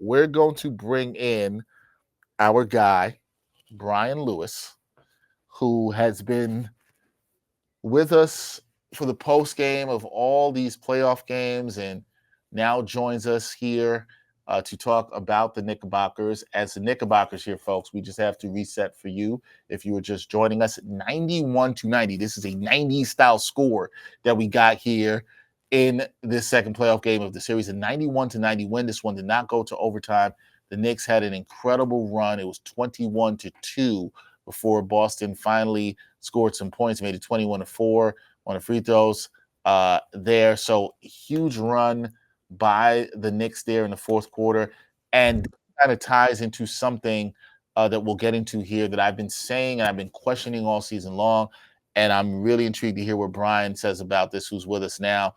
we're going to bring in our guy, Brian Lewis, who has been with us for the post game of all these playoff games and now joins us here to talk about the Knickerbockers. As the Knickerbockers here, folks, we just have to reset for you if you were just joining us. 91-90. This is a 90s style score that we got here in this second playoff game of the series. A 91-90 win. This one did not go to overtime. The Knicks had an incredible run. It was 21-2 before Boston finally scored some points, made it 21-4 on the free throws there. So huge run by the Knicks there in the fourth quarter. And kind of ties into something that we'll get into here that I've been saying and I've been questioning all season long. And I'm really intrigued to hear what Brian says about this, who's with us now.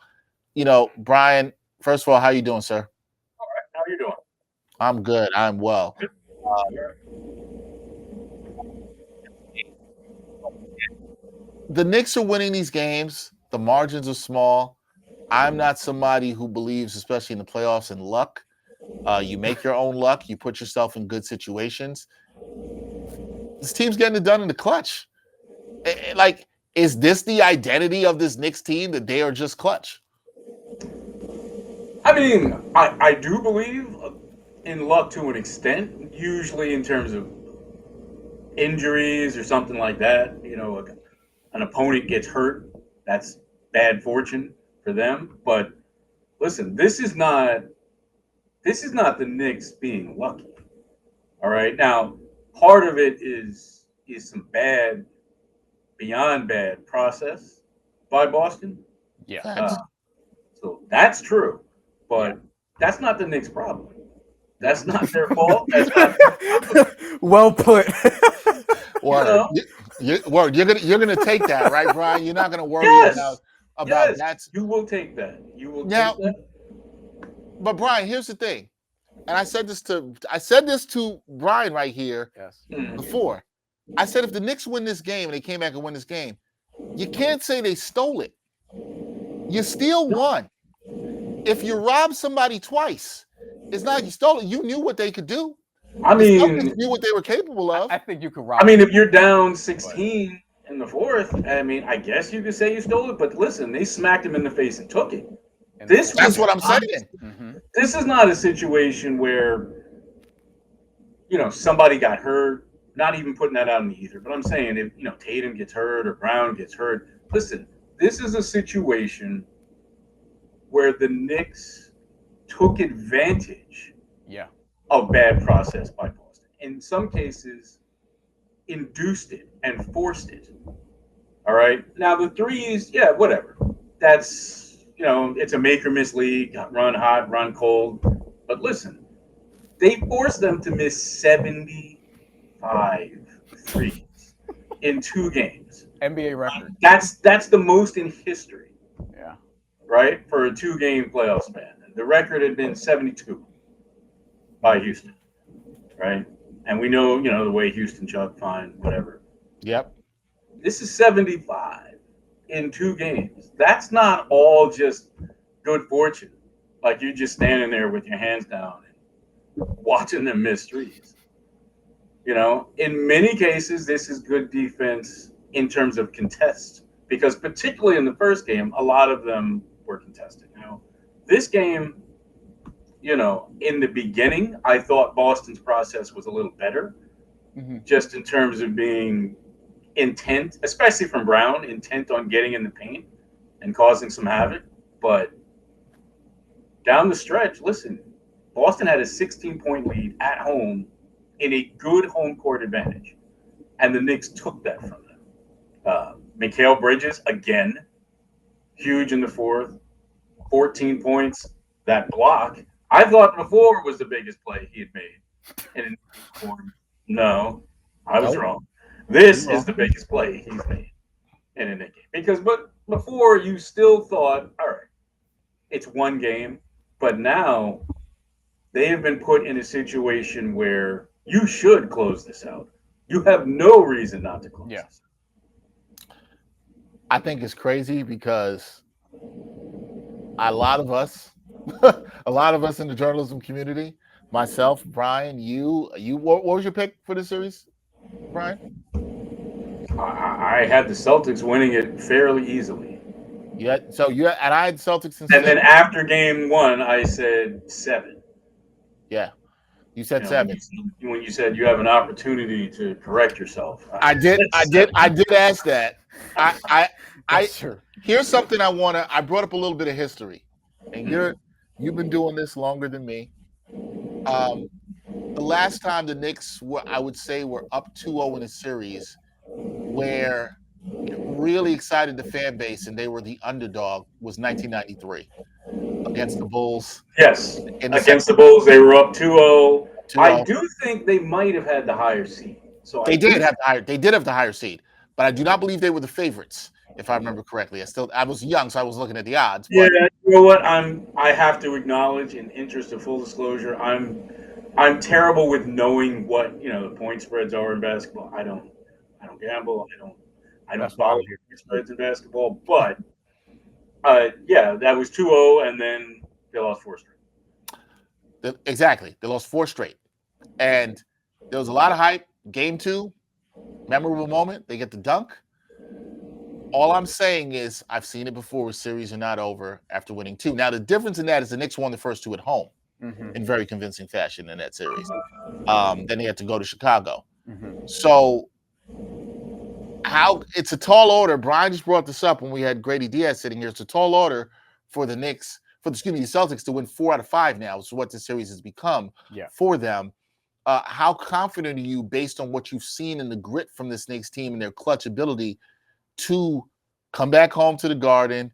Brian, first of all, how you doing, sir? All right. How you doing? I'm good. I'm well. The Knicks are winning these games. The margins are small. I'm not somebody who believes, especially in the playoffs, in luck. You make your own luck. You put yourself in good situations. This team's getting it done in the clutch. Is this the identity of this Knicks team, that they are just clutch? I mean, I do believe in luck to an extent, usually in terms of injuries or something like that. An opponent gets hurt, that's bad fortune for them. But listen, this is not the Knicks being lucky. All right. Now, part of it is some bad, beyond bad process by Boston. Yeah. So that's true. But that's not the Knicks' problem. That's not their fault. That's not their problem. Well put. Word. You're gonna take that, right, Brian? You're not gonna worry about yes, that. You will take that. You will Now, take that. But Brian, here's the thing, and I said this to Brian right here before. I said if the Knicks win this game and they came back and win this game, you can't say they stole it. You still won. If you rob somebody twice, it's not like you stole it. You knew what they could do. I mean, the knew what they were capable of. I think you could rob. I mean, if you're down 16 in the fourth, I mean, I guess you could say you stole it. But listen, they smacked him in the face and took it. That's what I'm saying. Mm-hmm. This is not a situation where, somebody got hurt. Not even putting that out in the ether. But I'm saying if, Tatum gets hurt or Brown gets hurt, listen, this is a situation where the Knicks took advantage of bad process by Boston. In some cases, induced it and forced it. All right. Now the threes, whatever. That's it's a make or miss league. Run hot, run cold. But listen, they forced them to miss 75 threes in 2 games. NBA record. That's the most in history. Yeah. Right? For a 2-game playoff span. The record had been 72 by Houston. Right? And we know, the way Houston chucked, fine, whatever. Yep. This is 75 in 2 games. That's not all just good fortune. Like you're just standing there with your hands down and watching them miss threes. In many cases, this is good defense in terms of contests, because particularly in the first game, a lot of them were contested. This game, in the beginning, I thought Boston's process was a little better, just in terms of being intent, especially from Brown, intent on getting in the paint and causing some havoc. But down the stretch, listen, Boston had a 16-point lead at home in a good home court advantage, and the Knicks took that from them. Mikal Bridges, again, huge in the fourth, 14 points. That block, I thought before was the biggest play he had made. And no, I was wrong. This is the biggest play he's made in a Knicks game. Because before you still thought, all right, it's 1 game, but now they have been put in a situation where you should close this out. You have no reason not to close this out. I think it's crazy because a lot of us in the journalism community Myself, Brian, you. What was your pick for the series, Brian? I had the Celtics winning it fairly easily. And I had Celtics in And then 6. after game one, I said 7. Yeah, you said You know, 7. when you said you have an opportunity to correct yourself, I I did. said I did. 7. I did ask that. I That's true. Here's something I wanna. I brought up a little bit of history, and you've been doing this longer than me. Um, the last time the Knicks were, I would say, were up 2-0 in a series where it really excited the fan base and they were the underdog was 1993 against the Bulls Yes, in the against second the Bulls, they were up 2-0. I 2-0. do think they might have had the higher seed. So I They do. did have the higher seed, but I do not believe they were the favorites, if I remember correctly. I was young, so I was looking at the odds, Yeah, but you know what? I have to acknowledge, in interest of full disclosure, I'm terrible with knowing what the point spreads are in basketball. I don't gamble. I don't That's why follow I'm here. point spreads in basketball. But yeah, that was 2-0, and then they lost 4 straight. exactly. They lost 4 straight. And there was a lot of hype. Game 2, memorable moment. They get the dunk. All I'm saying is I've seen it before where series are not over after winning 2. Now, the difference in that is the Knicks won the first 2 at home Mm-hmm. in very convincing fashion in that series. Then they had to go to Chicago. Mm-hmm. So it's a tall order. Brian just brought this up when we had Grady Diaz sitting here. It's a tall order for the Knicks, the Celtics to win 4 out of 5 now. It's what the series has become for them. How confident are you based on what you've seen in the grit from this Knicks team and their clutch ability to come back home to the Garden,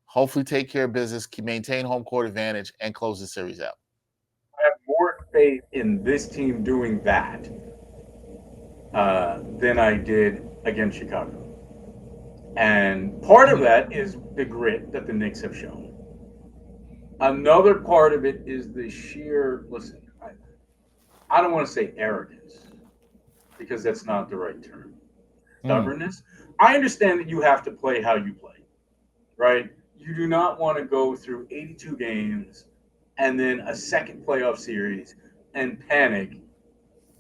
hopefully take care of business, maintain home court advantage, and close the series out? I have more faith in this team doing that than I did against Chicago. And part of that is the grit that the Knicks have shown. Another part of it is the sheer, listen, I don't want to say arrogance, because that's not the right term. Stubbornness. I understand that you have to play how you play, right? You do not want to go through 82 games and then a second playoff series and panic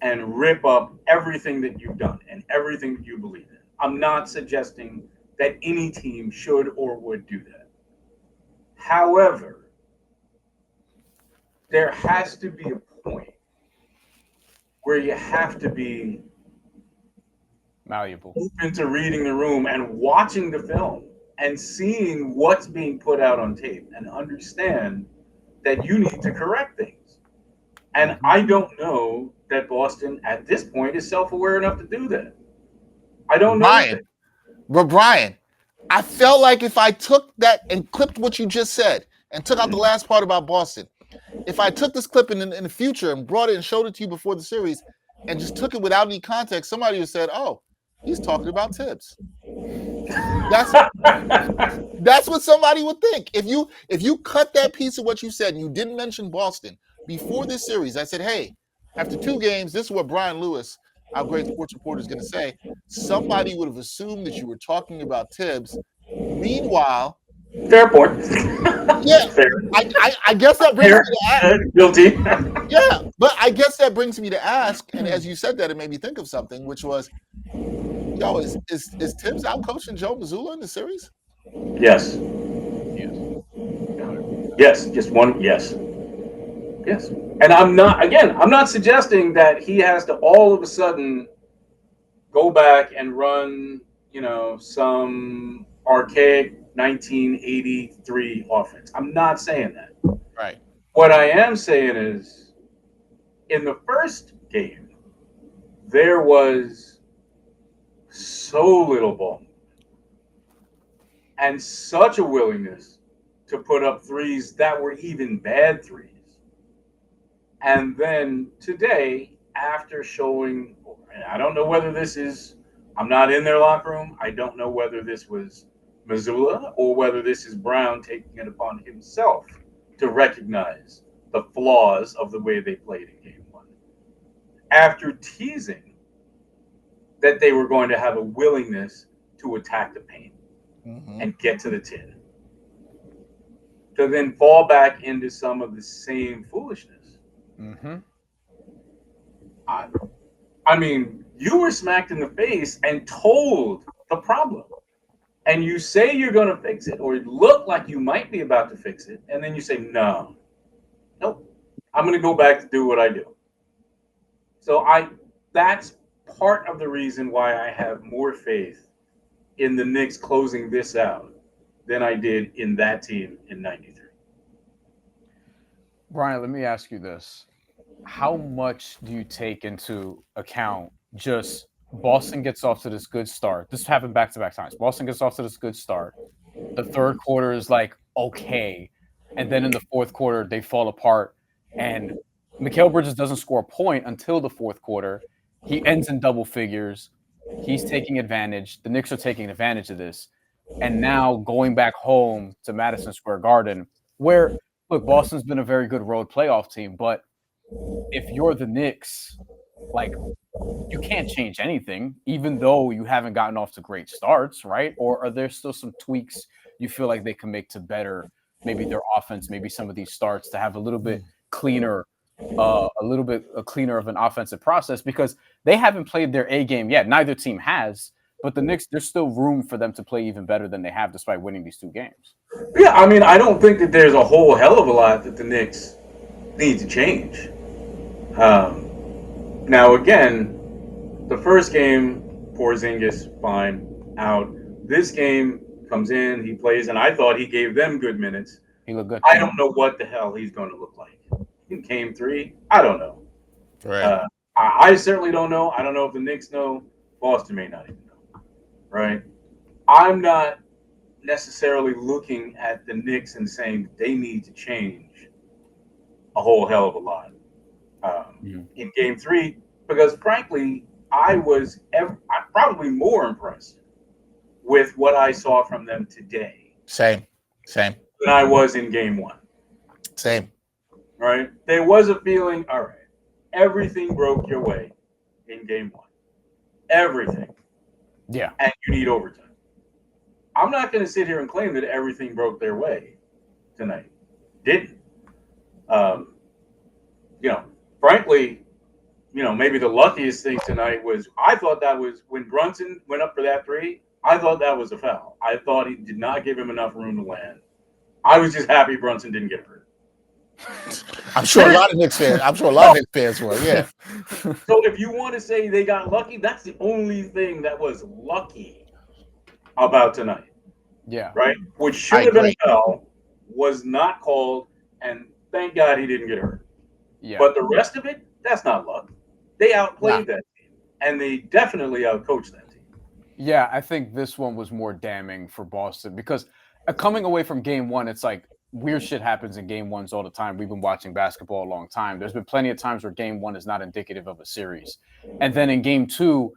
and rip up everything that you've done and everything that you believe in. I'm not suggesting that any team should or would do that. However, there has to be a point where you have to be Malleable. open to reading the room and watching the film and seeing what's being put out on tape and understand that you need to correct things. And I don't know that Boston at this point is self-aware enough to do that. I don't know. Brian, I felt like if I took that and clipped what you just said and took out the last part about Boston, if I took this clip in the future and brought it and showed it to you before the series and just took it without any context, somebody would have said, oh, he's talking about Tibbs. That's what somebody would think. If you cut that piece of what you said and you didn't mention Boston before this series, I said, hey, after 2 games, this is what Brian Lewis, our great sports reporter, is going to say. Somebody would have assumed that you were talking about Tibbs. Meanwhile, fair point. Yeah, fair. I guess that brings me to ask. Guilty. Yeah, but I guess that brings me to ask, and as you said that, it made me think of something, which was, is Tibbs out coaching Joe Mazzulla in the series? Yes. Yes. Just one. Yes. Yes. And I'm not suggesting that he has to all of a sudden go back and run, some archaic 1983 offense. I'm not saying that. Right. What I am saying is, in the first game, there was so little ball and such a willingness to put up threes that were even bad threes. And then today, after showing, I don't know whether I'm not in their locker room. I don't know whether this was Mazzulla or whether this is Brown taking it upon himself to recognize the flaws of the way they played in game 1. After teasing that they were going to have a willingness to attack the paint and get to the 10, to then fall back into some of the same foolishness Mm-hmm. I mean, you were smacked in the face and told the problem. And you say you're going to fix it, or look like you might be about to fix it, and then you say, no, nope, I'm going to go back to do what I do. So that's part of the reason why I have more faith in the Knicks closing this out than I did in that team in 93. Brian, let me ask you this. How much do you take into account just Boston gets off to this good start? This happened back-to-back times. Boston gets off to this good start. The third quarter is like okay, and then in the fourth quarter they fall apart. And Mikal Bridges doesn't score a point until the fourth quarter. He ends in double figures. He's taking advantage. The Knicks are taking advantage of this, and now going back home to Madison Square Garden, where look, Boston's been a very good road playoff team, but if you're the Knicks, like you can't change anything, even though you haven't gotten off to great starts, right? Or are there still some tweaks you feel like they can make to better maybe their offense, maybe some of these starts to have a little bit cleaner, cleaner of an offensive process because they haven't played their A game yet. Neither team has, but the Knicks, there's still room for them to play even better than they have despite winning these two games. Yeah, I mean, I don't think that there's a whole hell of a lot that the Knicks need to change. Now, again, the first game, Porzingis, fine, out. This game comes in, he plays, and I thought he gave them good minutes. He looked good. I don't know what the hell he's going to look like in Game 3. I don't know. Right. I certainly don't know. I don't know if the Knicks know. Boston may not even know. Right? I'm not necessarily looking at the Knicks and saying they need to change a whole hell of a lot in Game 3 because, frankly, I was probably more impressed with what I saw from them today. Same. Than I was in Game 1. Same. Right? There was a feeling, all right, everything broke your way in Game 1. Everything. Yeah. And you need overtime. I'm not going to sit here and claim that everything broke their way tonight. Didn't. Frankly, maybe the luckiest thing tonight was I thought that was when Brunson went up for that three. I thought that was a foul. I thought he did not give him enough room to land. I was just happy Brunson didn't get hurt. I'm sure a lot of Knicks fans were, yeah. So if you want to say they got lucky, that's the only thing that was lucky about tonight. Yeah. Right? Which should have been a foul, was not called, and thank God he didn't get hurt. Yeah. But the rest of it, that's not luck. They outplayed that team, and they definitely outcoached that team. Yeah, I think this one was more damning for Boston because coming away from Game 1, it's like weird shit happens in Game 1s all the time. We've been watching basketball a long time. There's been plenty of times where Game 1 is not indicative of a series. And then in Game 2,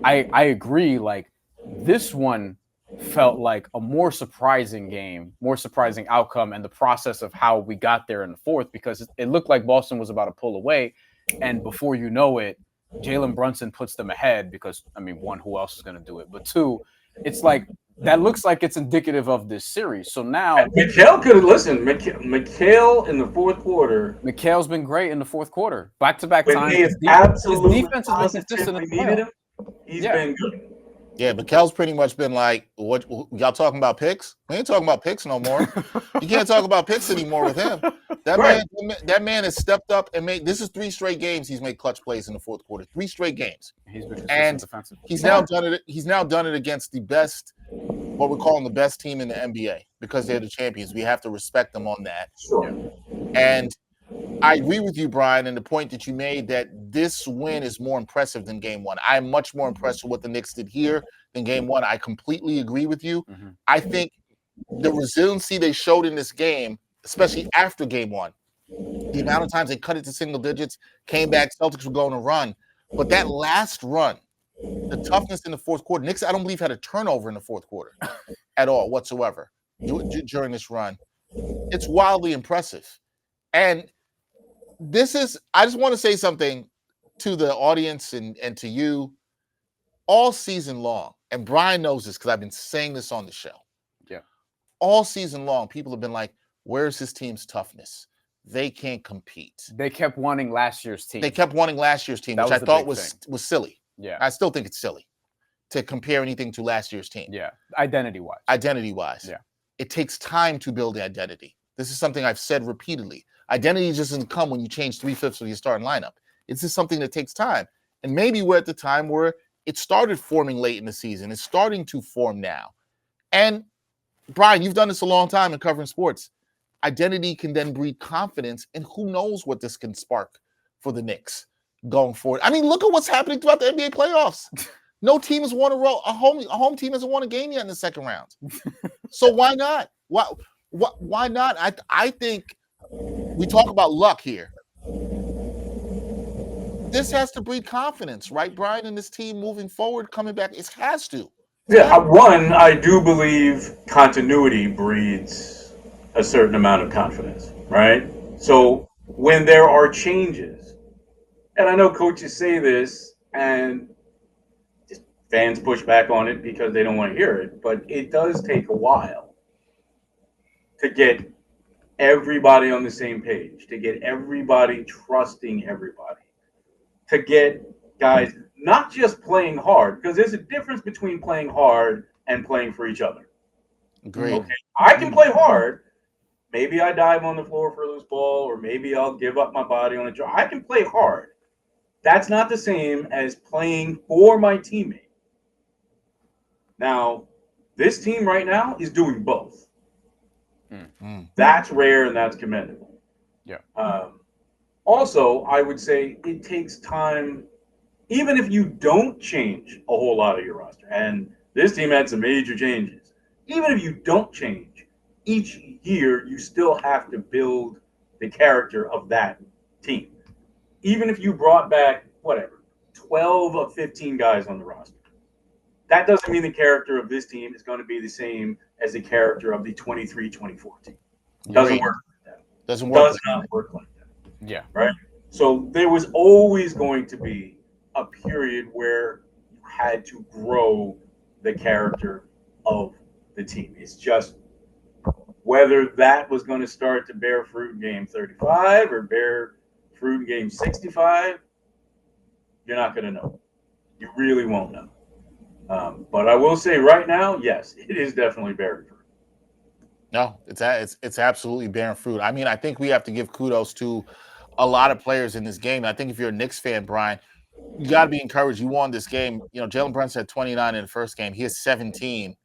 I agree, like this one felt like a more surprising game, more surprising outcome, and the process of how we got there in the fourth because it looked like Boston was about to pull away. And before you know it, Jalen Brunson puts them ahead because, I mean, one, who else is going to do it? But two, it's like that looks like it's indicative of this series. So now Mikal could have listened. Mikal in the fourth quarter. Mikal's been great in the fourth quarter, back-to-back times. His defense has been consistent. Needed him. He's been good. Yeah, Mikal's pretty much been like, what y'all talking about picks? We ain't talking about picks no more. You can't talk about picks anymore with him. That man has stepped up and made. This is 3 straight games he's made clutch plays in the fourth quarter. 3 straight games. He's been and defensive. He's now done it. He's now done it against the best, what we're calling the best team in the NBA because they're the champions. We have to respect them on that. Sure. And I agree with you, Brian, and the point that you made that this win is more impressive than Game 1. I'm much more impressed with what the Knicks did here than Game 1. I completely agree with you. Mm-hmm. I think the resiliency they showed in this game, especially after Game 1, the amount of times they cut it to single digits, came back, Celtics were going to run. But that last run, the toughness in the fourth quarter, Knicks, I don't believe, had a turnover in the fourth quarter at all whatsoever during this run. It's wildly impressive. And I just want to say something to the audience and to you all season long. And Brian knows this because I've been saying this on the show. Yeah. All season long, people have been like, where's his team's toughness? they can't compete. They kept wanting last year's team. They kept wanting last year's team, That which was I the thought big was thing. silly. Yeah. I still think it's silly to compare anything to last year's team. Yeah. Identity-wise. Identity-wise. Yeah. It takes time to build the identity. This is something I've said repeatedly. Identity just doesn't come when you change 3/5 of your starting lineup. It's just something that takes time. And maybe we're at the time where it started forming late in the season. It's starting to form now. And Brian, you've done this a long time in covering sports. Identity can then breed confidence, and who knows what this can spark for the Knicks going forward. I mean, look at what's happening throughout the NBA playoffs. No team has won a home team hasn't won a game yet in the second round. So why not? Why not? I think we talk about luck here. This has to breed confidence, right, Brian, in this team moving forward, coming back. It has to. Yeah, one, I do believe continuity breeds a certain amount of confidence, right? So when there are changes, and I know coaches say this, and just fans push back on it because they don't want to hear it, but it does take a while to get everybody on the same page, to get everybody trusting everybody, to get guys not just playing hard, because there's a difference between playing hard and playing for each other. Great. Okay, I can play hard. Maybe I dive on the floor for a loose ball, or maybe I'll give up my body on a draw. I can play hard. That's not the same as playing for my teammate. Now, this team right now is doing both. That's rare and that's commendable. Yeah. Also, I would say it takes time, even if you don't change a whole lot of your roster. And this team had some major changes. Even if you don't change, each year you still have to build the character of that team. Even if you brought back, 12 of 15 guys on the roster, that doesn't mean the character of this team is going to be the same as the character of the 23-24 team. Doesn't work like that. Does not work like that. Yeah. Right? So there was always going to be a period where you had to grow the character of the team. It's just whether that was going to start to bear fruit in game 35 or bear fruit in game 65, you're not going to know. You really won't know. But I will say right now, yes, it is definitely bearing fruit. No, it's absolutely bearing fruit. I mean, I think we have to give kudos to a lot of players in this game. I think if you're a Knicks fan, Brian, you got to be encouraged. You won this game. You know, Jalen Brunson had 29 in the first game. He has 17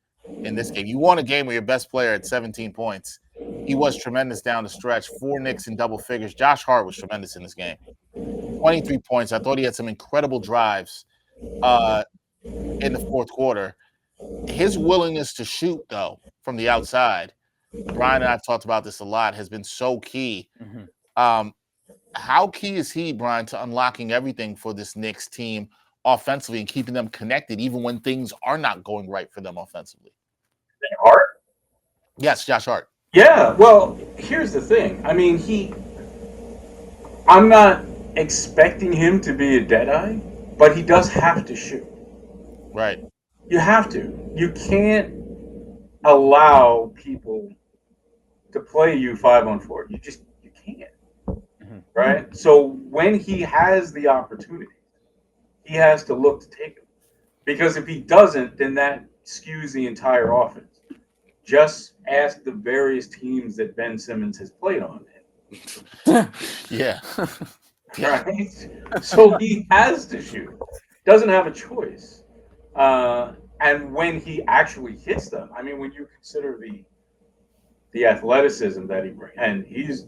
in this game. You won a game where your best player had 17 points. He was tremendous down the stretch. 4 Knicks in double figures. Josh Hart was tremendous in this game. 23 points. I thought he had some incredible drives in the fourth quarter. His willingness to shoot, though, from the outside, Brian and I've talked about this a lot, has been so key. How key is he, Brian, to unlocking everything for this Knicks team offensively and keeping them connected even when things are not going right for them offensively? Hart? Yes, Josh Hart. Yeah, well, here's the thing. I mean, I'm not expecting him to be a deadeye, but he does have to shoot. Right. You have to. You can't allow people to play you 5-on-4. You can't. Right? So when he has the opportunity, he has to look to take it. Because if he doesn't, then that skews the entire offense. Just ask the various teams that Ben Simmons has played on. Yeah. Right? So he has to shoot. Doesn't have a choice. And when he actually hits them, I mean, when you consider the athleticism that he brings, and he's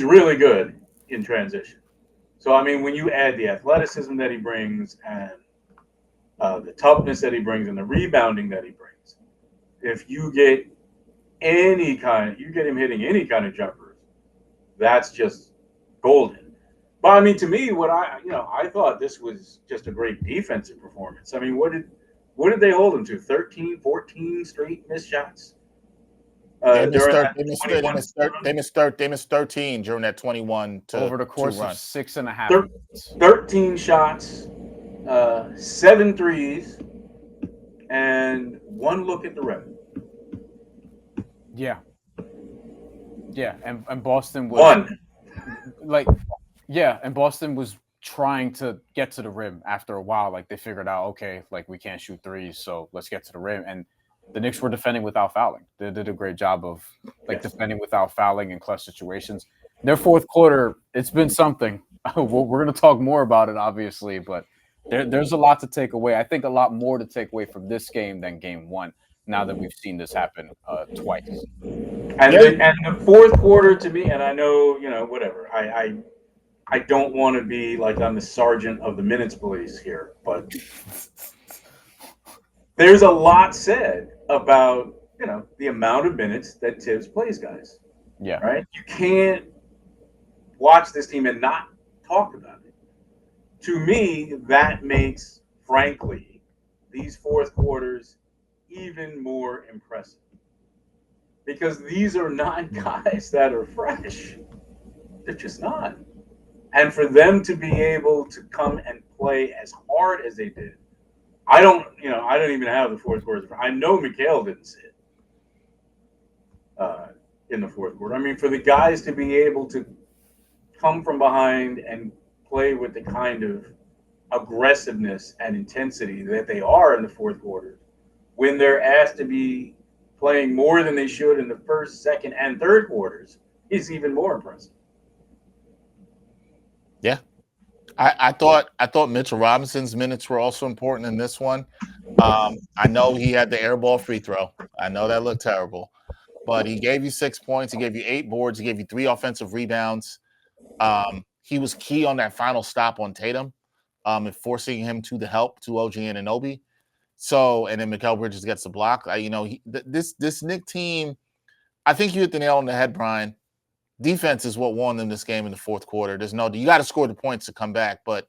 really good in transition. So, I mean, when you add the athleticism that he brings and the toughness that he brings and the rebounding that he brings, if you get him hitting any kind of jumpers, that's just golden. But I mean, to me, I thought this was just a great defensive performance. I mean, what did they hold him to? 13, 14 straight missed shots? They missed 13 during that 21 to over the course of 6.5 minutes. 13 shots, 7 threes, and 1 look at the rim. Yeah. Yeah, and Boston was One. and Boston was trying to get to the rim after a while. Like they figured out, okay, like we can't shoot threes, so let's get to the rim. And the Knicks were defending without fouling. They did a great job of defending without fouling in clutch situations. Their fourth quarter, it's been something. We're going to talk more about it, obviously, but there's a lot to take away. I think a lot more to take away from this game than game one. Now that we've seen this happen twice. And the fourth quarter to me, and I know, whatever. I don't want to be like I'm the sergeant of the minutes police here, but there's a lot said about, the amount of minutes that Tibbs plays guys. Yeah. Right? You can't watch this team and not talk about it. To me, that makes, frankly, these fourth quarters even more impressive. Because these are not guys that are fresh. They're just not. And for them to be able to come and play as hard as they did, I don't even have the fourth quarter. I know Mikal didn't sit in the fourth quarter. I mean, for the guys to be able to come from behind and play with the kind of aggressiveness and intensity that they are in the fourth quarter, when they're asked to be playing more than they should in the first, second, and third quarters, is even more impressive. Yeah. I thought Mitchell Robinson's minutes were also important in this one. I know he had the air ball free throw. I know that looked terrible, but he gave you 6 points. He gave you 8 boards. He gave you 3 offensive rebounds. He was key on that final stop on Tatum, and forcing him to the help to OG Anunoby. So, and then Mikal Bridges gets the block. This Knicks team, I think you hit the nail on the head, Brian. Defense is what won them this game in the fourth quarter. You got to score the points to come back, but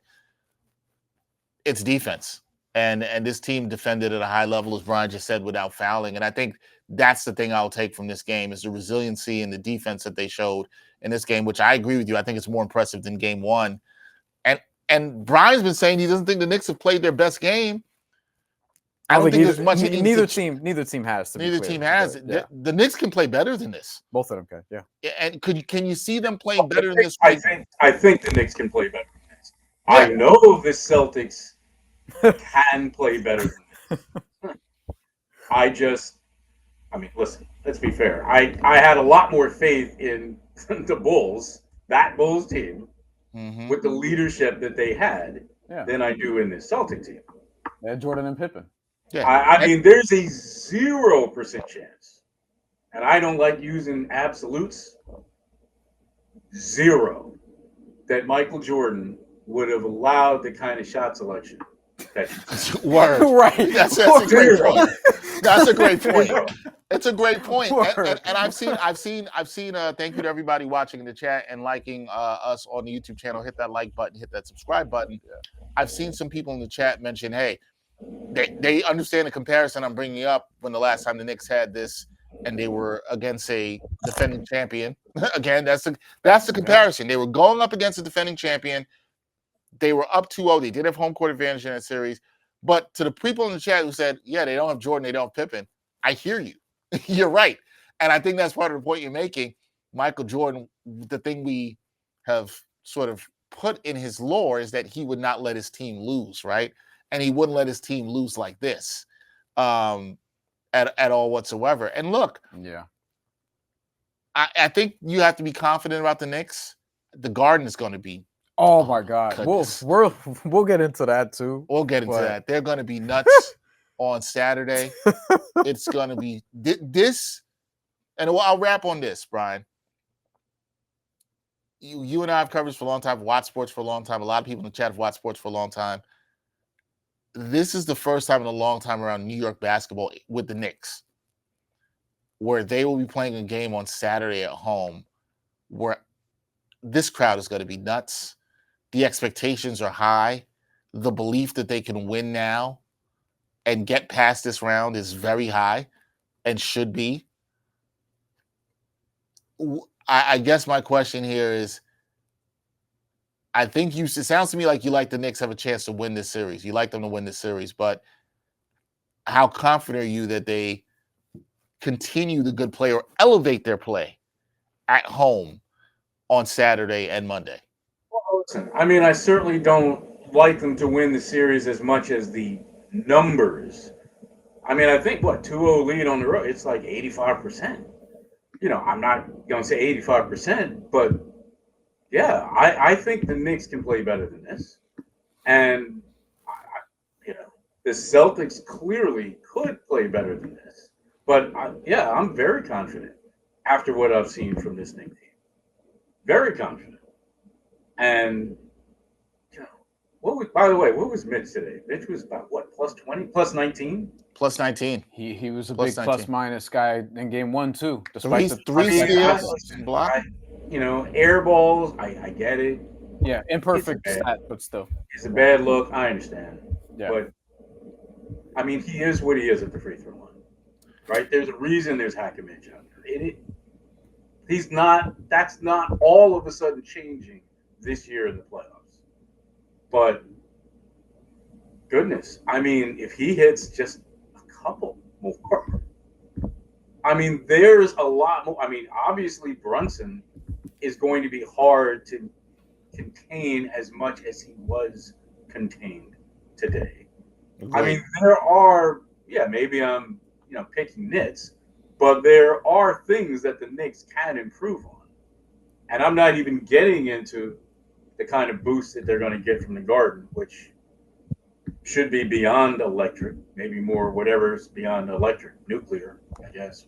it's defense. And this team defended at a high level, as Brian just said, without fouling. And I think that's the thing I'll take from this game is the resiliency and the defense that they showed in this game, which I agree with you. I think it's more impressive than game one. And Brian's been saying he doesn't think the Knicks have played their best game. I don't think there's much. Neither team has. Neither team has. Yeah. The Knicks can play better than this. Both of them can. Yeah. And can you see them playing better than this? I think the Knicks can play better than this. Yeah. I know the Celtics can play better than this. Listen. Let's be fair. I had a lot more faith in the Bulls, that Bulls team, with the leadership that they had, than I do in this Celtic team. They had Jordan and Pippen. Yeah. I mean, there's a 0% chance, and I don't like using absolutes, 0, that Michael Jordan would have allowed the kind of shot selection that he Word. Right. That's a great point. That's a great point. It's a great point. And I've seen. Thank you to everybody watching in the chat and liking us on the YouTube channel. Hit that like button. Hit that subscribe button. I've seen some people in the chat mention, hey, they understand the comparison I'm bringing up when the last time the Knicks had this and they were against a defending champion. Again, that's the comparison. They were going up against a defending champion. They were up 2-0. They did have home court advantage in that series. But to the people in the chat who said, yeah, they don't have Jordan, they don't have Pippen, I hear you. You're right. And I think that's part of the point you're making. Michael Jordan, the thing we have sort of put in his lore is that he would not let his team lose, right? And he wouldn't let his team lose like this at all whatsoever. And look, I think you have to be confident about the Knicks. The Garden is going to be. Oh my God, we'll get into that too. We'll get into that. They're going to be nuts on Saturday. It's going to be this, and I'll wrap on this, Brian. You and I have covered this for a long time. Watched sports for a long time. A lot of people in the chat have watched sports for a long time. This is the first time in a long time around New York basketball with the Knicks, where they will be playing a game on Saturday at home, where this crowd is going to be nuts. The expectations are high. The belief that they can win now and get past this round is very high and should be. I guess my question here is, I think it sounds to me like you like the Knicks have a chance to win this series. You like them to win this series, but how confident are you that they continue the good play or elevate their play at home on Saturday and Monday? Well, listen, I mean, I certainly don't like them to win the series as much as the numbers. I mean, I think what 2-0 lead on the road, it's like 85%. I'm not going to say 85%, but yeah, I think the Knicks can play better than this. And, the Celtics clearly could play better than this. But, yeah, I'm very confident after what I've seen from this Knicks team. Very confident. And, by the way, what was Mitch today? Mitch was about what, plus 20, plus 19? Plus 19. He was a Plus big 19. plus minus guy in game 1 too. Despite Three steals, block. Air balls. I get it. Yeah, imperfect stat, but still. It's a bad look. I understand. Yeah. But I mean, he is what he is at the free throw line, right? There's a reason there's Hackimich out there. He's not. That's not all of a sudden changing this year in the playoffs. But goodness, I mean, if he hits just a couple more, I mean, there's a lot more. I mean, obviously Brunson is going to be hard to contain as much as he was contained today. I mean, there are, maybe I'm, picking nits, but there are things that the Knicks can improve on. And I'm not even getting into the kind of boost that they're going to get from the Garden, which should be beyond electric, maybe more whatever's beyond electric, nuclear, I guess.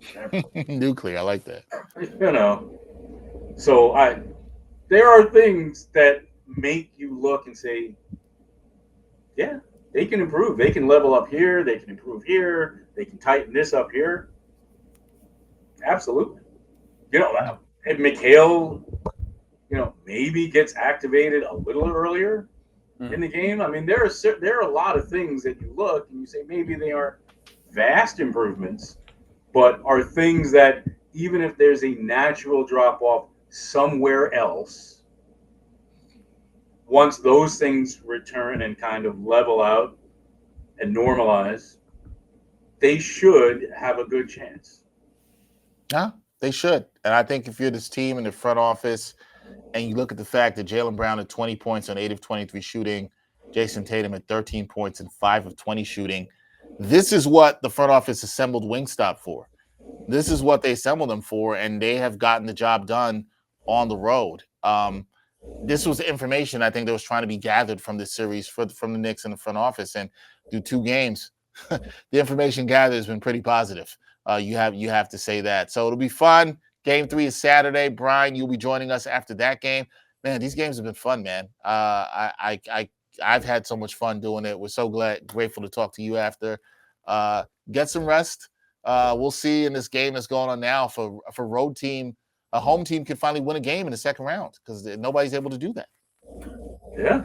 Nuclear, I like that. So there are things that make you look and say, yeah, they can improve. They can level up here. They can improve here. They can tighten this up here. Absolutely. If Mikal, maybe gets activated a little earlier in the game. I mean, there are a lot of things that you look and you say maybe they aren't vast improvements, but are things that even if there's a natural drop off somewhere else, once those things return and kind of level out and normalize, they should have a good chance. Yeah, they should. And I think if you're this team in the front office and you look at the fact that Jaylen Brown had 20 points on 8 of 23 shooting, Jason Tatum had 13 points and 5 of 20 shooting, this is what the front office assembled Wingstop for. This is what they assembled them for, and they have gotten the job done on the road. This was information I think that was trying to be gathered from this series from the Knicks in the front office, and through 2 games, the information gathered has been pretty positive. You have to say that. So it'll be fun. Game 3 is Saturday. Brian, you'll be joining us after that game. Man, these games have been fun, man. I've had so much fun doing it. We're so grateful to talk to you after. Get some rest. We'll see in this game that's going on now for road team. A home team can finally win a game in the second round because nobody's able to do that. Yeah.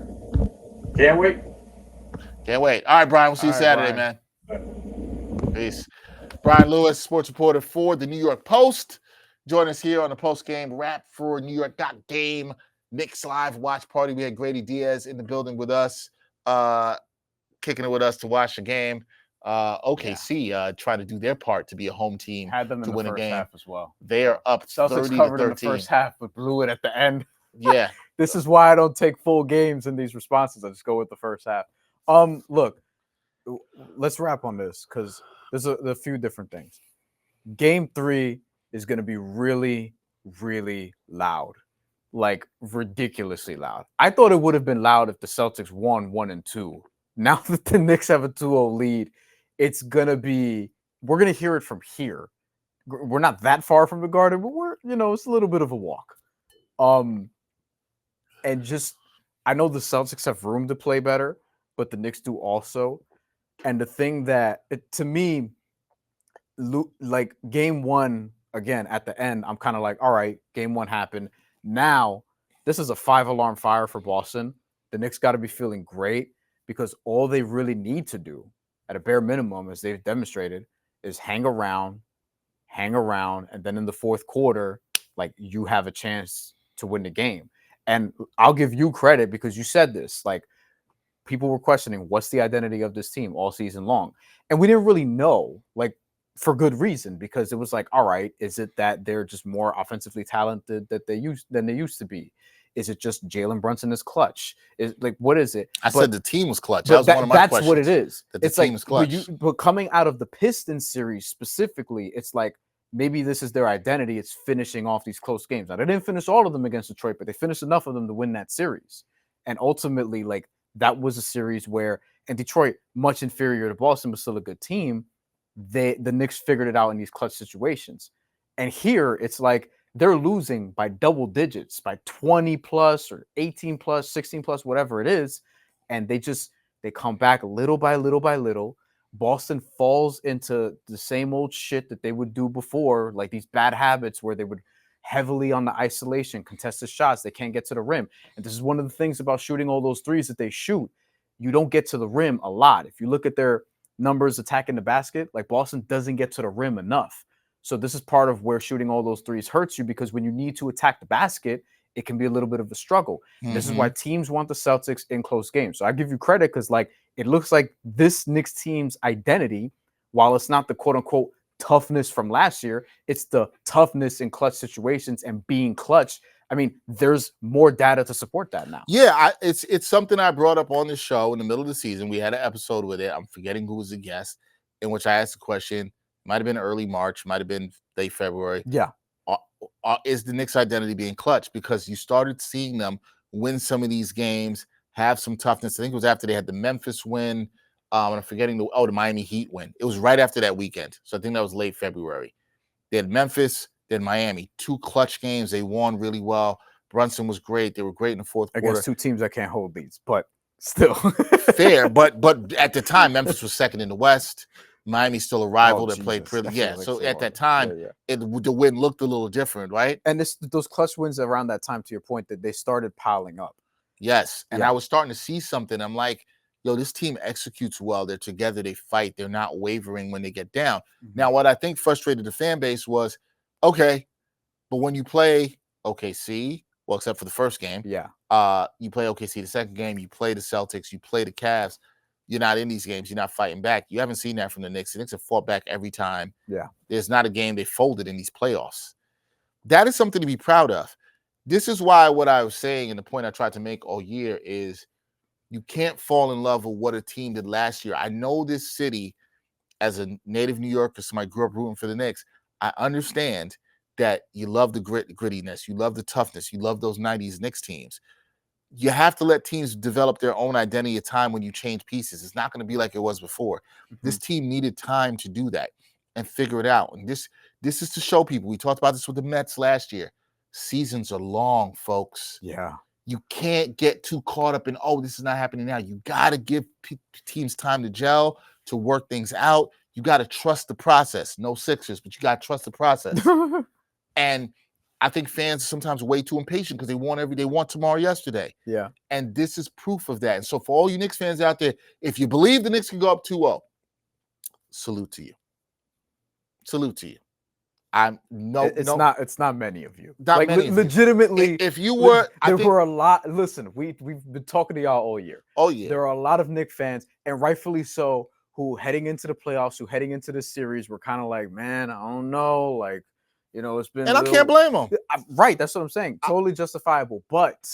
Can't wait. Can't wait. All right, Brian. We'll see you Saturday, Brian. Man. Peace. Brian Lewis, sports reporter for the New York Post. Join us here on the post-game wrap for New York Game Knicks Live watch party. We had Grady Diaz in the building with us, kicking it with us to watch the game. OKC trying to do their part to be a home team Had them in to the win a first game. half as well. They are up Celtics 30 covered to 13 in the first half, but blew it at the end. Yeah. This is why I don't take full games in these responses. I just go with the first half. Look, let's wrap on this because there's a few different things. Game 3 is going to be really, really loud, like ridiculously loud. I thought it would have been loud if the Celtics won 1 and 2. Now that the Knicks have a 2-0 lead, it's going to be, we're going to hear it from here. We're not that far from the Garden, but we're, it's a little bit of a walk. And just, I know the Celtics have room to play better, but the Knicks do also. And the thing that, to me, like game 1, again, at the end, I'm kind of like, all right, game 1 happened. Now, this is a 5-alarm fire for Boston. The Knicks got to be feeling great because all they really need to do, at a bare minimum, as they've demonstrated, is hang around, and then in the fourth quarter, like, you have a chance to win the game. And I'll give you credit because you said this. Like, people were questioning what's the identity of this team all season long. And we didn't really know. Like, for good reason, because it was like, all right, is it that they're just more offensively talented than they used to be? Is it just Jalen Brunson is clutch? Is like, what is it? I said the team was clutch. But That was one of my that's questions. what it is. That the It's team like, was clutch. but coming out of the Pistons series specifically, it's like maybe this is their identity. It's finishing off these close games. Now, they didn't finish all of them against Detroit, but they finished enough of them to win that series. And ultimately, like, that was a series where, and Detroit, much inferior to Boston, but still a good team, the Knicks figured it out in these clutch situations. And here, it's like they're losing by double digits, by 20 plus or 18 plus, 16 plus, whatever it is. And they come back little by little by little. Boston falls into the same old shit that they would do before, like these bad habits where they would heavily on the isolation, contested shots. They can't get to the rim. And this is one of the things about shooting all those threes that they shoot. You don't get to the rim a lot. If you look at their numbers attacking the basket, like Boston doesn't get to the rim enough. So this is part of where shooting all those threes hurts you, because when you need to attack the basket, it can be a little bit of a struggle. Mm-hmm. This is why teams want the Celtics in close games. So I give you credit, because like it looks like this Knicks team's identity, while it's not the quote unquote toughness from last year, it's the toughness in clutch situations and being clutch. I mean, there's more data to support that now. Yeah, it's something I brought up on the show in the middle of the season. We had an episode with it. I'm forgetting who was the guest, in which I asked the question. Might have been early March, might have been late February. Yeah. Is the Knicks' identity being clutch? Because you started seeing them win some of these games, have some toughness. I think it was after they had the Memphis win. And I'm forgetting the Miami Heat win. It was right after that weekend. So I think that was late February. They had Memphis, then Miami. 2 clutch games. They won really well. Brunson was great. They were great in the fourth quarter. Against 2 teams that can't hold leads, but still. Fair. But at the time, Memphis was second in the West. Miami's still a rival that played pretty. Yeah. So at that time, the win looked a little different, right? And those clutch wins around that time, to your point, that they started piling up. Yes. And I was starting to see something. I'm like, yo, this team executes well. They're together. They fight. They're not wavering when they get down. Mm-hmm. Now, what I think frustrated the fan base was, okay, but when you play OKC, well, except for the first game, you play OKC the second game, you play the Celtics, you play the Cavs. You're not in these games. You're not fighting back. You haven't seen that from the Knicks. The Knicks have fought back every time. Yeah. There's not a game they folded in these playoffs. That is something to be proud of. This is why what I was saying, and the point I tried to make all year, is you can't fall in love with what a team did last year. I know this city, as a native New Yorker, somebody grew up rooting for the Knicks, I understand that you love the grittiness. You love the toughness. You love those 90s Knicks teams. You have to let teams develop their own identity at time when you change pieces. It's not going to be like it was before. Mm-hmm. This team needed time to do that and figure it out. And this is to show people. We talked about this with the Mets last year. Seasons are long, folks. Yeah. You can't get too caught up in, this is not happening now. You got to give teams time to gel, to work things out. You got to trust the process. No Sixers, but you got to trust the process. And I think fans are sometimes way too impatient because they want tomorrow yesterday. Yeah. And this is proof of that. And so for all you Knicks fans out there, if you believe the Knicks can go up 2-0, salute to you. Salute to you. It's not many of you. Not many of legitimately. You. If you were, there were a lot. Listen, we've been talking to y'all all year. Oh yeah. There are a lot of Knicks fans, and rightfully so, who heading into the playoffs, who heading into this series, were kind of like, man, I don't know, like, it's been. And I can't blame them. Right, that's what I'm saying. Totally justifiable. But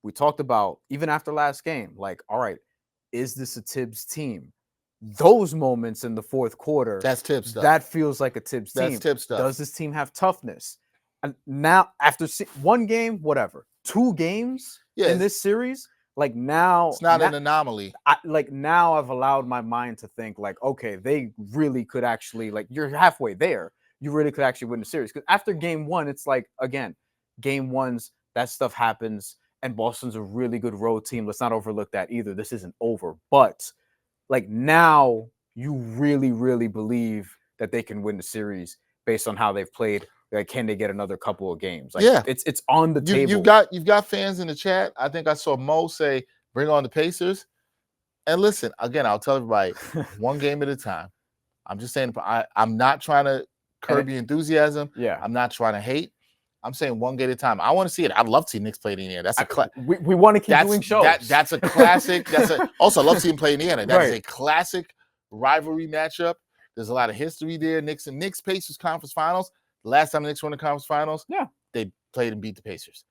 we talked about, even after last game, like, all right, is this a Tibbs team? Those moments in the fourth quarter, that's Tibbs stuff. That feels like a Tibbs team. That's Tibbs stuff. Does this team have toughness? And now, after one game, whatever, 2 games in this series, like now, it's not an anomaly. Now I've allowed my mind to think like, okay, they really could actually, like, you're halfway there. You really could actually win the series. Because after game 1, it's like, again, game 1s, that stuff happens. And Boston's a really good road team. Let's not overlook that either. This isn't over. But like now you really, really believe that they can win the series based on how they've played. Like, can they get another couple of games? Like, it's on the table. You've got fans in the chat. I think I saw Mo say, bring on the Pacers. And listen, again, I'll tell everybody, one game at a time. I'm just saying, I'm not trying to curb your enthusiasm. Yeah. I'm not trying to hate. I'm saying one game at a time. I want to see it. I'd love to see Knicks play in Indiana. That's we want to keep doing shows. That's a classic. Also, I love seeing him play in Indiana. That is a classic rivalry matchup. There's a lot of history there. Knicks Pacers conference finals. The last time the Knicks won the conference finals, Yeah. they played and beat the Pacers.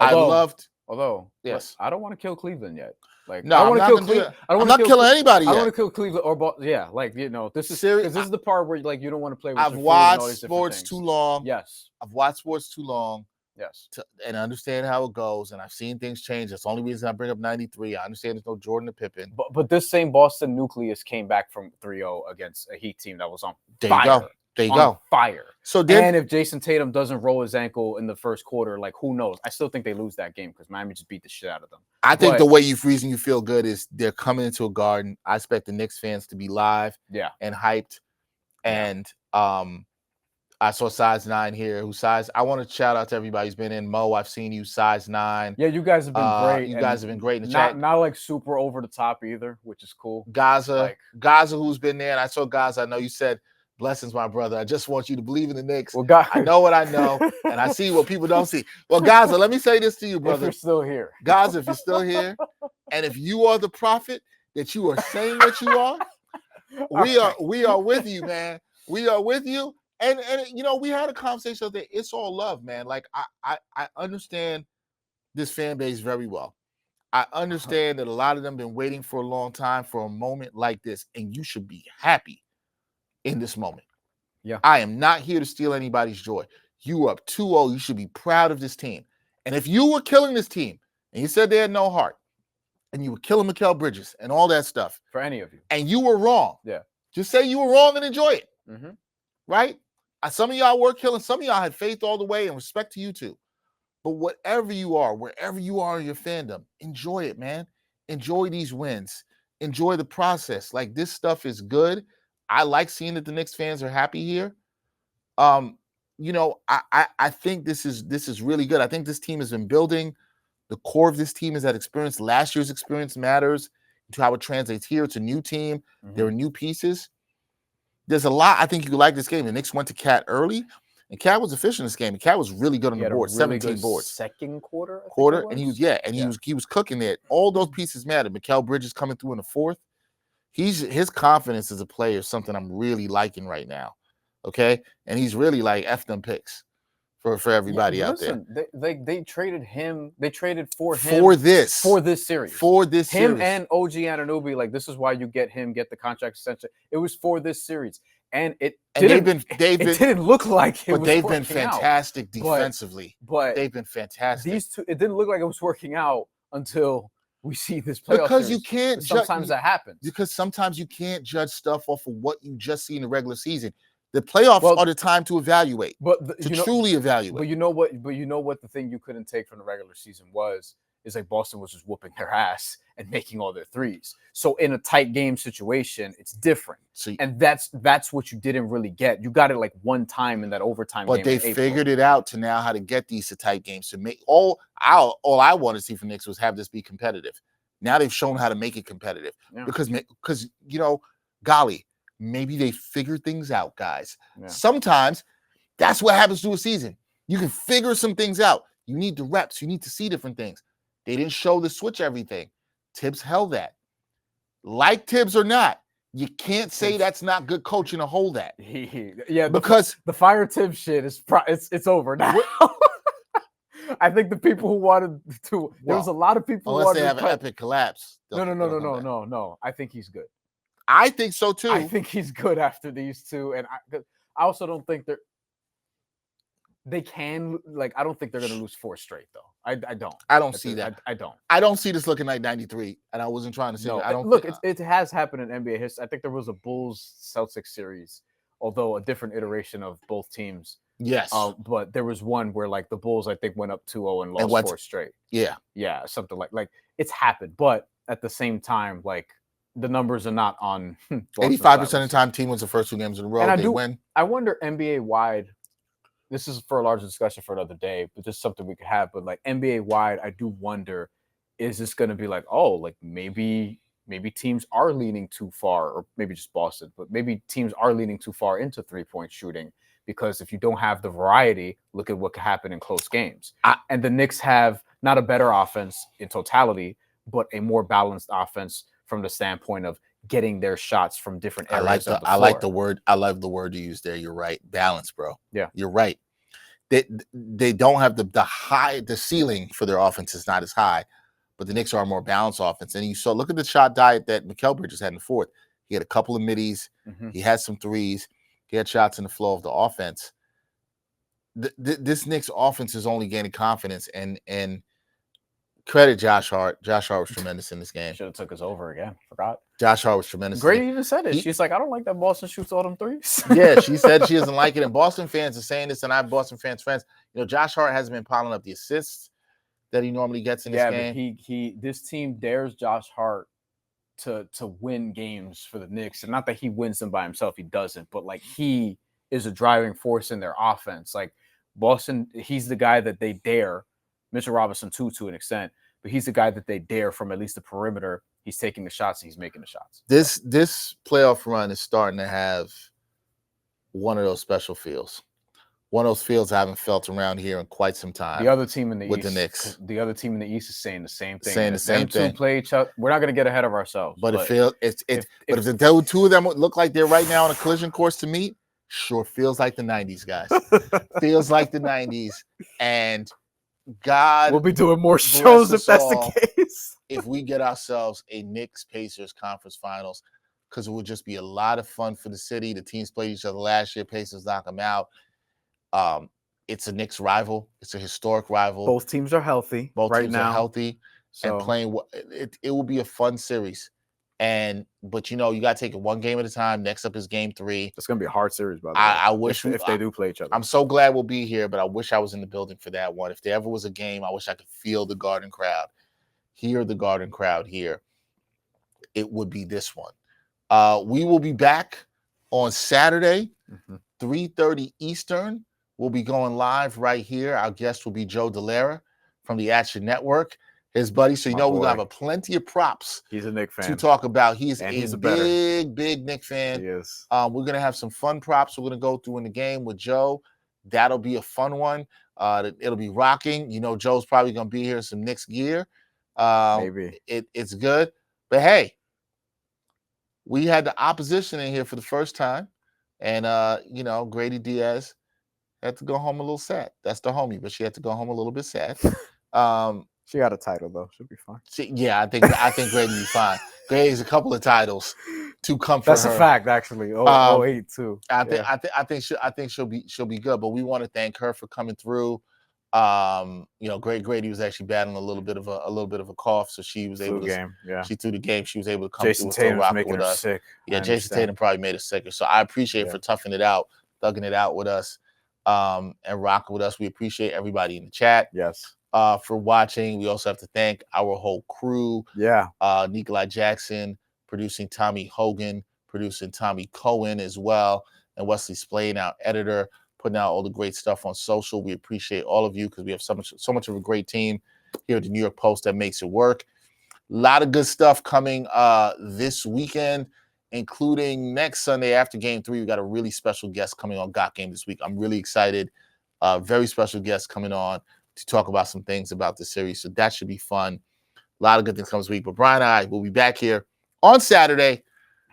Although, yes, I don't want to kill Cleveland yet. Like, no, I I'm want to not kill gonna do Cleveland. that. I'm not killing anybody I don't yet. want to kill Cleveland or yeah, like this is Serious- because this is the part where like you don't want to play with. I've your food and all watched these different sports things. too long. Yes, I've watched sports too long yes. and understand how it goes, and I've seen things change. That's the only reason I bring up 93. I understand there's no Jordan or Pippen. But this same Boston nucleus came back from 3-0 against a Heat team that was on There fire. you go. There you go. Fire. So then, And if Jason Tatum doesn't roll his ankle in the first quarter, like who knows? I still think they lose that game because Miami just beat the shit out of them. I think the way reason you feel good is they're coming into a Garden. I expect the Knicks fans to be live, and hyped. And I saw size 9 here. I want to shout out to everybody who's been in. Mo, I've seen you size 9. Yeah, you guys have been great. You guys have been great in the chat. Not like super over the top either, which is cool. Gaza, who's been there, and I saw Gaza. I know you said blessings, my brother. I just want you to believe in the Knicks. Well, I know what I know, and I see what people don't see. Well, Gaza, let me say this to you, brother. If you're still here, Gaza, if you're still here, and if you are the prophet that you are saying that you are, we are with you, man. We are with you. And we had a conversation that it's all love, man. Like I understand this fan base very well. I understand that a lot of them been waiting for a long time for a moment like this, and you should be happy in this moment. Yeah. I am not here to steal anybody's joy. You are up 2-0. You should be proud of this team. And if you were killing this team and you said they had no heart and you were killing Mikal Bridges and all that stuff. For any of you. And you were wrong. Yeah. Just say you were wrong and enjoy it. Mm-hmm. Right? Some of y'all were killing. Some of y'all had faith all the way and respect to you too. But whatever you are, wherever you are in your fandom, enjoy it, man. Enjoy these wins. Enjoy the process. Like this stuff is good. I like seeing that the Knicks fans are happy here. I think this is really good. I think this team has been building. The core of this team is that experience. Last year's experience matters to how it translates here. It's a new team. Mm-hmm. There are new pieces. There's a lot I think you could like this game. The Knicks went to Cat early, and Cat was efficient in this game. And Cat was really good on the board. 17 boards. Second quarter, and he was cooking there. All those pieces matter. Mikal Bridges coming through in the fourth. His confidence as a player is something I'm really liking right now. Okay, and he's really like F them picks for everybody out there. They traded him. They traded for him for this series. Him and OG Anunoby, like this is why you get him, get the contract extension. It was for this series, and it didn't look like it. But they've been fantastic defensively. But they've been fantastic. These two, it didn't look like it was working out until we see this playoff because series. You can't. Sometimes that happens. Because sometimes you can't judge stuff off of what you just see in the regular season. The playoffs are the time to evaluate, truly evaluate. But you know what? The thing you couldn't take from the regular season is like Boston was just whooping their ass and making all their threes. So in a tight game situation, it's different. And that's what you didn't really get. You got it like one time in that overtime game. But they figured it out to now how to get these to tight games to make all I want to see from Knicks was have this be competitive. Now they've shown how to make it competitive because golly. Maybe they figured things out, guys. Yeah. Sometimes that's what happens to a season. You can figure some things out. You need the reps. You need to see different things. They didn't show the switch everything. Tibbs held that. Like Tibbs or not, you can't say that's not good coaching to hold that. Because the fire Tibbs shit it's over now. I think the people who wanted to there was a lot of people unless they have an epic collapse. No. I think he's good. I think so too. I think he's good after these two, and I also don't think they can like. I don't think they're going to lose 4 straight though. I don't. I don't see that. I don't. I don't see this looking like 93, and I wasn't trying to say that. I don't look. It has happened in NBA history. I think there was a Bulls Celtics series, although a different iteration of both teams. Yes. But there was one where like the Bulls I think went up 2-0 and lost 4 straight. Yeah. Yeah, something like it's happened, but at the same time like. The numbers are not on 85% of the time. Team wins the first 2 games in a row. And they win. I wonder NBA wide. This is for a larger discussion for another day, but just something we could have. But like NBA wide, I do wonder: is this going to be like, like maybe teams are leaning too far, or maybe just Boston, but maybe teams are leaning too far into 3-point shooting because if you don't have the variety, look at what could happen in close games. And the Knicks have not a better offense in totality, but a more balanced offense. From the standpoint of getting their shots from different I areas like of the floor. I love the word you use there. You're right. Balance, bro. Yeah. You're right. They don't have the ceiling for their offense is not as high, but the Knicks are a more balanced offense. And you saw, look at the shot diet that Mikal Bridges had in the fourth. He had a couple of middies. Mm-hmm. He had some threes. He had shots in the flow of the offense. This Knicks offense is only gaining confidence, and credit Josh Hart. Josh Hart was tremendous in this game. Should have took us over again. Forgot. Josh Hart was tremendous. Grady even said it. She's like, I don't like that Boston shoots all them threes. Yeah, she said she doesn't like it. And Boston fans are saying this, and I have Boston friends. You know, Josh Hart hasn't been piling up the assists that he normally gets in this game. But this team dares Josh Hart to win games for the Knicks. And not that he wins them by himself, he doesn't, but like he is a driving force in their offense. Like Boston, he's the guy that they dare. Mitchell Robinson too, to an extent, but he's the guy that they dare from at least the perimeter. He's taking the shots and he's making the shots. This playoff run is starting to have one of those special feels. One of those feels I haven't felt around here in quite some time. The other team in the with East, the Knicks. The other team in the East is saying the same thing. Saying the same thing. Two play each other. We're not going to get ahead of ourselves. But it feels but if the two of them look like they're right now on a collision course to meet, sure feels like the 90s, guys. Feels like the 90s. And God, we'll be doing more shows if that's all the case. If we get ourselves a Knicks Pacers conference finals, because it would just be a lot of fun for the city. The teams played each other last year. Pacers knock them out. It's a Knicks rival. It's a historic rival. Both teams are healthy. Both right teams now. are healthy and playing. It will be a fun series. But you know, you got to take it one game at a time. Next up is game 3. It's going to be a hard series, by the way. I wish if they do play each other. I'm so glad we'll be here, but I wish I was in the building for that one. If there ever was a game, I wish I could feel the Garden crowd, hear the Garden crowd here. It would be this one. We will be back on Saturday, 3:30 Eastern. We'll be going live right here. Our guest will be Joe Delara from the Action Network, his buddy. So, you know, we're going to have plenty of props. He's a Knicks fan to talk about. He's a big Knicks fan. He is. We're going to have some fun props we're going to go through in the game with Joe. That'll be a fun one. It'll be rocking. You know, Joe's probably going to be here in some Knicks gear. Maybe. It's good. But, hey, we had the opposition in here for the first time. And, you know, Grady Diaz had to go home a little sad. That's the homie, but she had to go home a little bit sad. She got a title though. She'll be fine. I think Grady will be fine. Grady has a couple of titles to comfort That's her. a fact, actually. 08 too. I think she'll be good. But we want to thank her for coming through. You know, Grady was actually battling a little bit of a cough, so she was able to. She threw the game. She was able to come Jason through and rock making with her us. Sick. Yeah, Jason Tatum probably made us sicker. So I appreciate for toughing it out, thugging it out with us, and rocking with us. We appreciate everybody in the chat. Yes. For watching. We also have to thank our whole crew. Yeah. Nikolai Jackson, producing Tommy Hogan, producing Tommy Cohen as well, and Wesley Splain, our editor, putting out all the great stuff on social. We appreciate all of you because we have so much of a great team here at the New York Post that makes it work. A lot of good stuff coming this weekend, including next Sunday after Game 3. We got a really special guest coming on Got Game this week. I'm really excited. Very special guest coming on to talk about some things about the series. So that should be fun. A lot of good things coming this week. But Brian and I will be back here on Saturday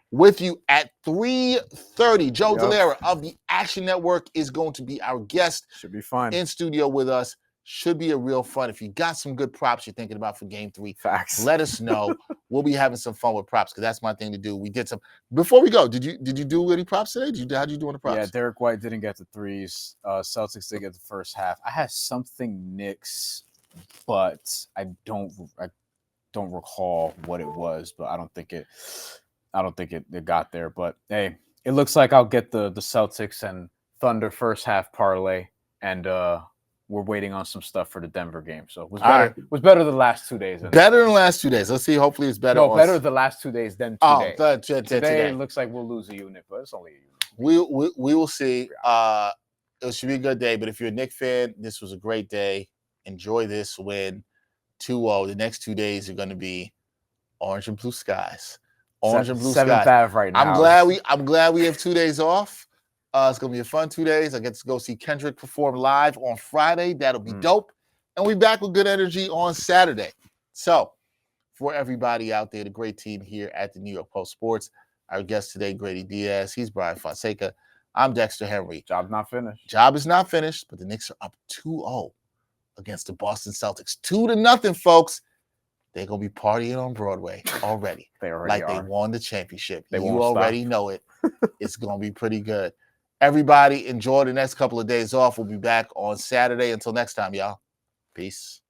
with you at 3:30. Joe Delara of the Action Network is going to be our guest. Should be fun. In studio with us. Should be a real fun. If you got some good props you're thinking about for Game 3, facts. Let us know. We'll be having some fun with props because that's my thing to do. We did some before we go. Did you do any props today? How'd you do on the props? Yeah, Derek White didn't get the threes. Celtics did get the first half. I had something Knicks, but I don't recall what it was. But I don't think it got there. But hey, it looks like I'll get the Celtics and Thunder first half parlay, and we're waiting on some stuff for the Denver game. So it was better. It was better the last 2 days. Better than the last 2 days. Let's see. Hopefully it's better. No, better the last 2 days than today. Today it looks like we'll lose a unit, but it's only a We unit. will see. It should be a good day. But if you're a Knicks fan, this was a great day. Enjoy this win. 2-0. The next 2 days are going to be orange and blue skies. Orange and blue skies. 7th Ave right now. I'm glad we have 2 days off. It's going to be a fun 2 days. I get to go see Kendrick perform live on Friday. That'll be dope. And we're back with good energy on Saturday. So for everybody out there, the great team here at the New York Post Sports. Our guest today, Grady Diaz. He's Bryan Fonseca. I'm Dexter Henry. Job not finished. Job is not finished, but the Knicks are up 2-0 against the Boston Celtics. 2-0, folks. They're going to be partying on Broadway already. They already They won the championship. They you won't already know it. It's going to be pretty good. Everybody enjoy the next couple of days off. We'll be back on Saturday. Until next time, y'all. Peace.